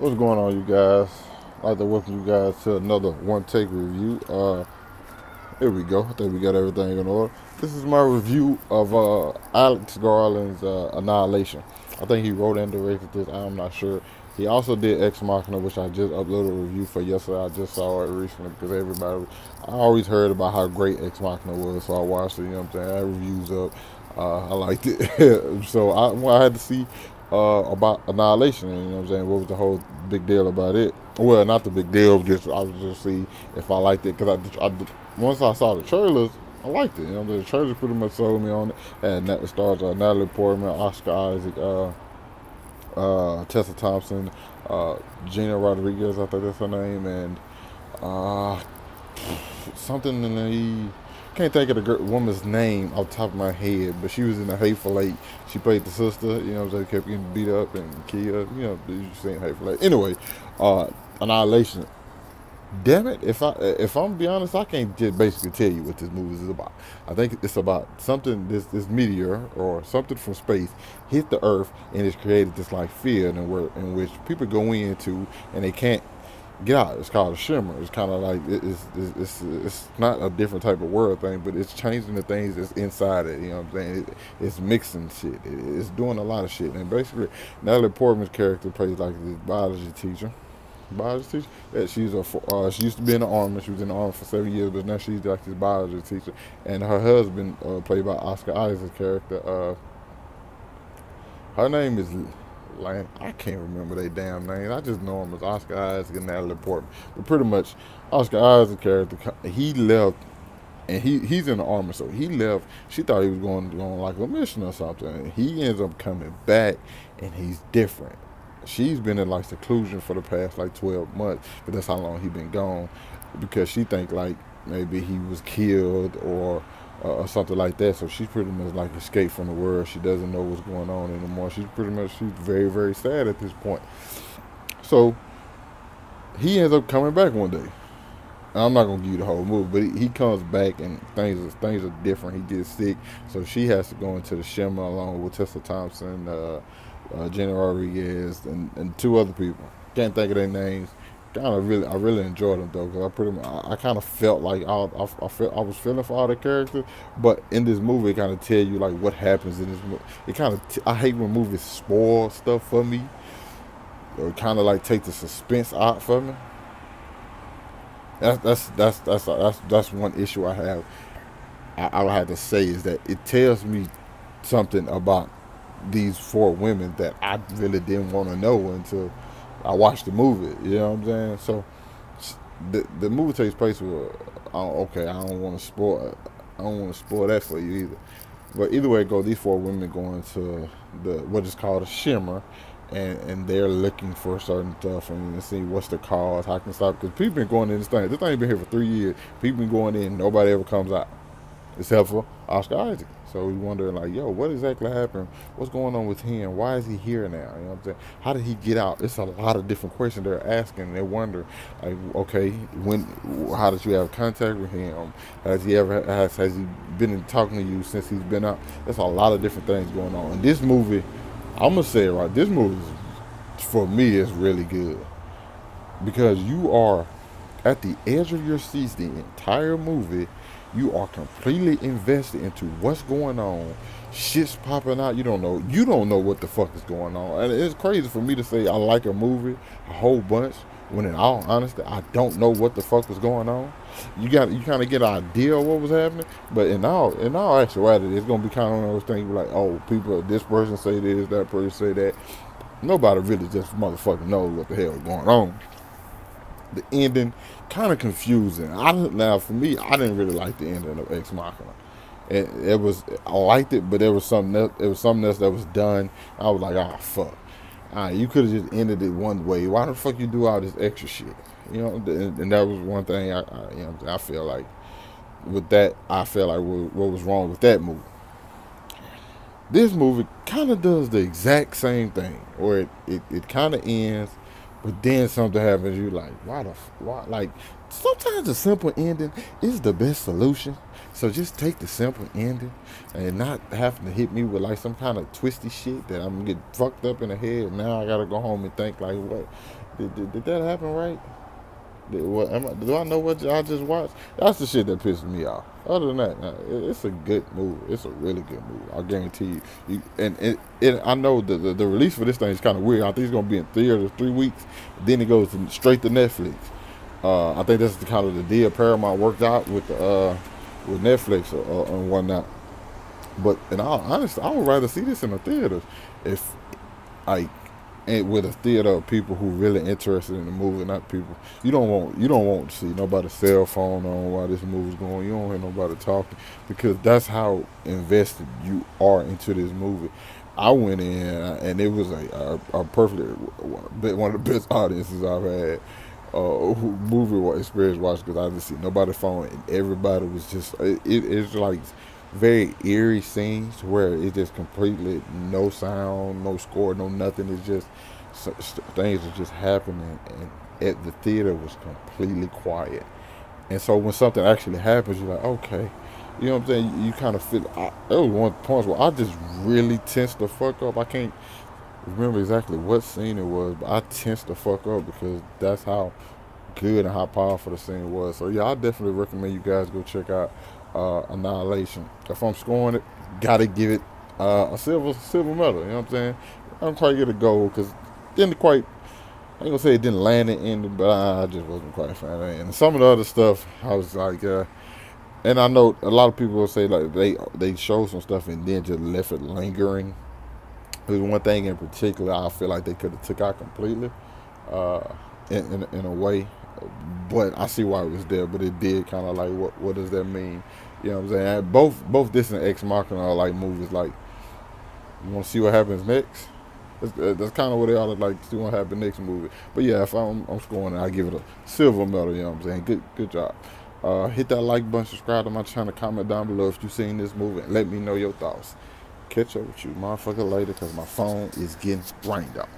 What's going on, you guys? I'd like to welcome you guys to another OneTake review. Here we go. I think we got everything in order. This is my review of Alex Garland's Annihilation. I think he wrote and directed this. I'm not sure. He also did Ex Machina, which I just uploaded a review for yesterday. I just saw it recently because I always heard about how great Ex Machina was, so I watched it. You know what I'm saying? That review's up. I liked it. So I had to see about Annihilation. You know what I'm saying? What was the whole big deal about it? Well, not the big deal. Just I was just see if I liked it because once I saw the trailers, I liked it. You know, the trailers pretty much sold me on it. And that stars Natalie Portman, Oscar Isaac, Tessa Thompson, Gina Rodriguez, I think that's her name, and uh, something in the can't think of the woman's name off the top of my head, but she was in the Hateful Eight. She played the sister, you know, they kept getting beat up and killed. You know, you seen Hateful Eight. Anyway, Annihilation. Damn it! If I'm be honest, I can't just basically tell you what this movie is about. I think it's about something. This meteor or something from space hit the Earth and it's created this like field in which people go into and they can't get out. It's called a shimmer. It's kind of like it's not a different type of world thing, but it's changing the things that's inside it. You know what I'm saying? It's mixing shit. It's doing a lot of shit. And basically, Natalie Portman's character plays like this biology teacher. Biology teacher. Yeah, she used to be in the army. She was in the army for 7 years, but now she's like this biology teacher. And her husband, played by Oscar Isaac's character, her name is Lane. I can't remember their damn names. I just know him as Oscar Isaac and Natalie Portman. But pretty much, Oscar Isaac's character, he left, and he's in the army, so he left. She thought he was going on like a mission or something. And he ends up coming back, and he's different. She's been in like seclusion for the past like 12 months, but that's how long he been gone, because she think like maybe he was killed or something like that. So she's pretty much like escaped from the world. She doesn't know what's going on anymore. She's very, very sad at this point. So he ends up coming back one day. I'm not gonna give you the whole movie, but he comes back and things are different. He gets sick, so she has to go into the shimmer along with Tessa Thompson, Jenna Rodriguez, and two other people. Can't think of their names. I really enjoyed them though, because I kind of felt like I was feeling for all the characters, but in this movie it kind of tell you like what happens in this movie. It kind of I hate when movies spoil stuff for me, or kind of like take the suspense out for me. That's one issue I have. I would have to say is that it tells me something about these four women that I really didn't want to know until I watched the movie. You know what I'm saying? So the movie takes place with. Okay, I don't want to spoil. I don't want to spoil that for you either. But either way it goes, these four women go into what is called a shimmer, and they're looking for certain stuff and see what's the cause, how can stop. Because people been going in this thing. This thing been here for 3 years. People been going in. Nobody ever comes out, except for Oscar Isaac. So we wondering like, yo, what exactly happened? What's going on with him? Why is he here now? You know what I'm saying? How did he get out? It's a lot of different questions they're asking. They wonder, like, okay, how did you have contact with him? Has he been talking to you since he's been out? There's a lot of different things going on. And this movie, I'm gonna say it right. This movie, for me, is really good because you are at the edge of your seats the entire movie. You are completely invested into what's going on. Shit's popping out. You don't know. You don't know what the fuck is going on. And it's crazy for me to say I like a movie a whole bunch when, in all honesty, I don't know what the fuck was going on. You kind of get an idea of what was happening, but in all actuality, it's gonna be kind of one of those things like, oh, people, this person say this, that person say that. Nobody really just motherfucking knows what the hell is going on. The ending kind of confusing. Now for me, I didn't really like the ending of Ex Machina. I liked it, but there was something else that was done. I was like, ah, fuck. You could have just ended it one way. Why the fuck you do all this extra shit? You know, and that was one thing. I feel like with that, I feel like what was wrong with that movie. This movie kind of does the exact same thing, where it kind of ends But then something happens, you like, why? Like, sometimes a simple ending is the best solution. So just take the simple ending and not having to hit me with like some kind of twisty shit that I'm gonna get fucked up in the head. Now I gotta go home and think like, what? Did that happen right? Do I know what I just watched? That's the shit that pisses me off. Other than that, it's a good movie. It's a really good movie. I guarantee you. I know the release for this thing is kind of weird. I think it's gonna be in theaters 3 weeks. Then it goes straight to Netflix. I think that's the kind of the deal Paramount worked out with Netflix and whatnot. But in all honesty, I would rather see this in the theaters if like and with a theater of people who really interested in the movie, not people you don't want to see nobody's cell phone on while this movie's going. You don't hear nobody talking because that's how invested you are into this movie. I went in and it was a perfect one of the best audiences I've had movie experience watched because I didn't see nobody phone and everybody was just it's like very eerie scenes where it's just completely no sound, no score, no nothing. It's just things are just happening, and at the theater was completely quiet. And so when something actually happens, you're like, okay, you know what I'm saying? You kind of feel. There was one point where I just really tensed the fuck up. I can't remember exactly what scene it was, but I tensed the fuck up because that's how good and how powerful the scene was. So yeah, I definitely recommend you guys go check out Annihilation. If I'm scoring it, gotta give it a silver medal. You know what I'm saying? I don't quite get a gold because didn't quite. I ain't gonna say it didn't land in ending, but I just wasn't quite a fan of it. And some of the other stuff, I was like, and I know a lot of people will say like they showed some stuff and then just left it lingering. There's one thing in particular I feel like they could have took out completely, uh, in a way. But I see why it was there. But it did kind of like what does that mean? You know what I'm saying? Both this and Ex Machina are like movies like you want to see what happens next. That's kind of what they ought to like see what happens next movie. But yeah, if I'm scoring it, I give it a silver medal. You know what I'm saying? Good job. Hit that like button, subscribe to my channel, comment down below if you've seen this movie, and let me know your thoughts. Catch up with you motherfucker later because my phone is getting rained on.